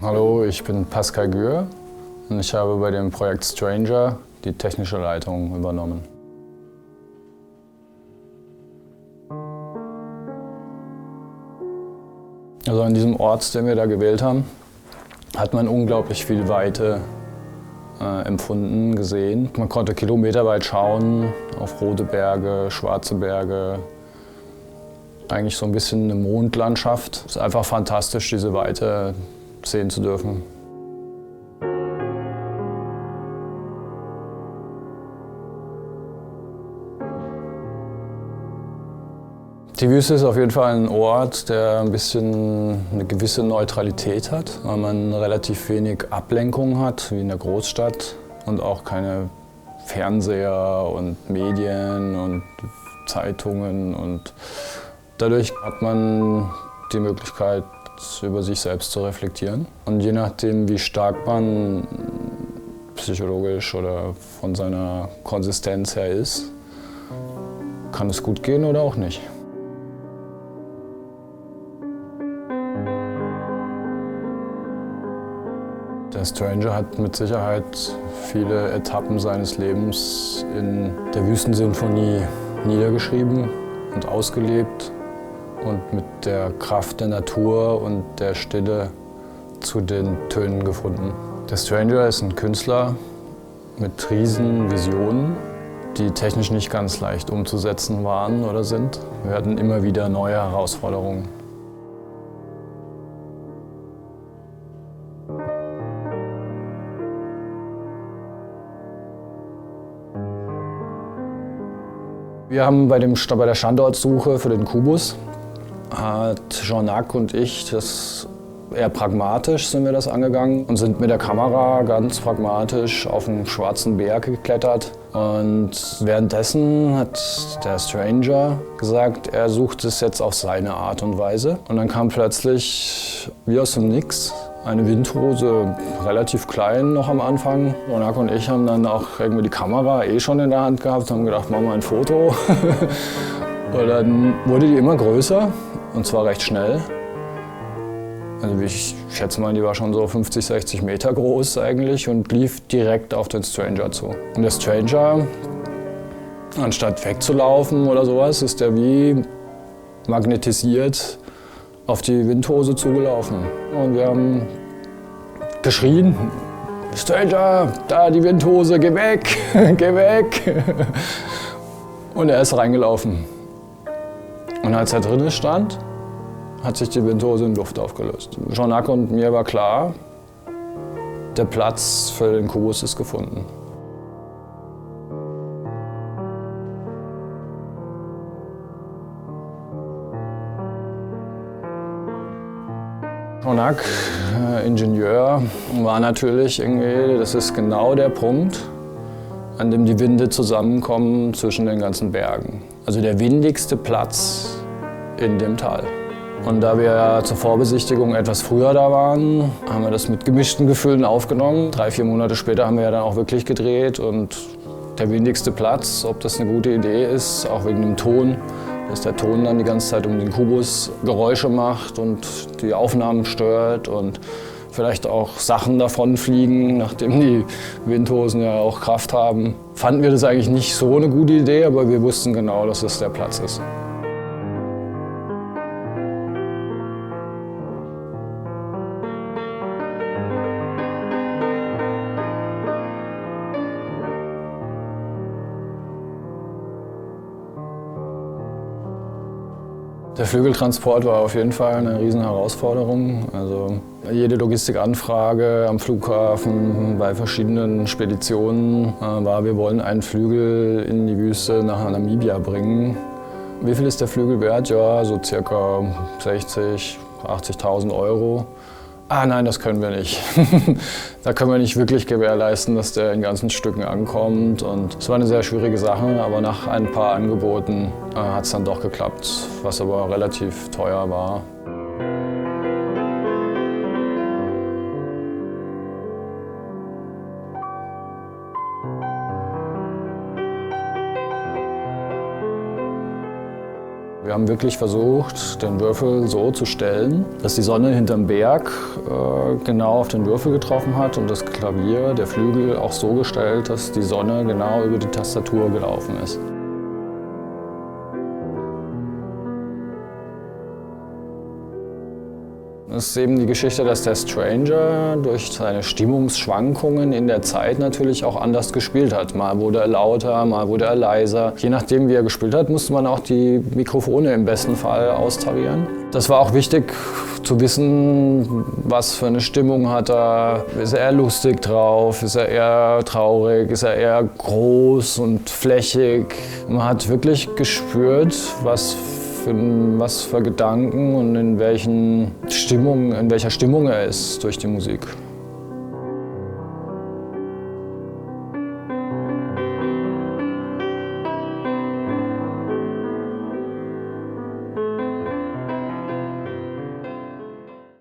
Hallo, ich bin Pascal Gür und ich habe bei dem Projekt Stranger die technische Leitung übernommen. Also an diesem Ort, den wir da gewählt haben, hat man unglaublich viel Weite empfunden, gesehen. Man konnte kilometerweit schauen auf rote Berge, schwarze Berge. Eigentlich so ein bisschen eine Mondlandschaft. Es ist einfach fantastisch, diese Weite sehen zu dürfen. Die Wüste ist auf jeden Fall ein Ort, der ein bisschen eine gewisse Neutralität hat, weil man relativ wenig Ablenkung hat, wie in der Großstadt, und auch keine Fernseher und Medien und Zeitungen. Und dadurch hat man die Möglichkeit, über sich selbst zu reflektieren. Und je nachdem, wie stark man psychologisch oder von seiner Konsistenz her ist, kann es gut gehen oder auch nicht. Der Stranger hat mit Sicherheit viele Etappen seines Lebens in der Wüstensinfonie niedergeschrieben und ausgelebt und mit der Kraft der Natur und der Stille zu den Tönen gefunden. Der Stranger ist ein Künstler mit riesen Visionen, die technisch nicht ganz leicht umzusetzen waren oder sind. Wir hatten immer wieder neue Herausforderungen. Wir haben bei der Standortsuche für den Kubus, hat Jean-Nac und ich das eher pragmatisch sind wir das angegangen und sind mit der Kamera ganz pragmatisch auf einen schwarzen Berg geklettert. Und währenddessen hat der Stranger gesagt, er sucht es jetzt auf seine Art und Weise. Und dann kam plötzlich wie aus dem Nix eine Windhose, relativ klein noch am Anfang. Jean-Nac und ich haben dann auch irgendwie die Kamera schon in der Hand gehabt und haben gedacht, machen wir ein Foto. Und dann wurde die immer größer und zwar recht schnell. Also ich schätze mal, die war schon so 50, 60 Meter groß eigentlich und lief direkt auf den Stranger zu. Und der Stranger, anstatt wegzulaufen oder sowas, ist der wie magnetisiert auf die Windhose zugelaufen. Und wir haben geschrien, Stranger, da die Windhose, geh weg, geh weg. Und er ist reingelaufen. Und als er drinnen stand, hat sich die Windhose in Luft aufgelöst. Jean-Nac und mir war klar, der Platz für den Kubus ist gefunden. Jean-Nac, Ingenieur, war natürlich irgendwie, das ist genau der Punkt, an dem die Winde zusammenkommen zwischen den ganzen Bergen. Also der windigste Platz in dem Tal. Und da wir zur Vorbesichtigung etwas früher da waren, haben wir das mit gemischten Gefühlen aufgenommen. 3, 4 Monate später haben wir ja dann auch wirklich gedreht und der windigste Platz, ob das eine gute Idee ist, auch wegen dem Ton, dass der Ton dann die ganze Zeit um den Kubus Geräusche macht und die Aufnahmen stört und vielleicht auch Sachen davonfliegen, nachdem die Windhosen ja auch Kraft haben. Fanden wir das eigentlich nicht so eine gute Idee, aber wir wussten genau, dass es der Platz ist. Der Flügeltransport war auf jeden Fall eine riesen Herausforderung. Also jede Logistikanfrage am Flughafen, bei verschiedenen Speditionen war, wir wollen einen Flügel in die Wüste nach Namibia bringen. Wie viel ist der Flügel wert? Ja, so circa 60.000, 80.000 Euro. Ah nein, das können wir nicht. Da können wir nicht wirklich gewährleisten, dass der in ganzen Stücken ankommt. Und es war eine sehr schwierige Sache, aber nach ein paar Angeboten hat es dann doch geklappt, was aber relativ teuer war. Wir haben wirklich versucht, den Würfel so zu stellen, dass die Sonne hinterm Berg genau auf den Würfel getroffen hat und das Klavier, der Flügel auch so gestellt, dass die Sonne genau über die Tastatur gelaufen ist. Es ist eben die Geschichte, dass der Stranger durch seine Stimmungsschwankungen in der Zeit natürlich auch anders gespielt hat. Mal wurde er lauter, mal wurde er leiser. Je nachdem, wie er gespielt hat, musste man auch die Mikrofone im besten Fall austarieren. Das war auch wichtig zu wissen, was für eine Stimmung hat er. Ist er eher lustig drauf? Ist er eher traurig? Ist er eher groß und flächig? Man hat wirklich gespürt, was für Gedanken und in welcher Stimmung er ist durch die Musik.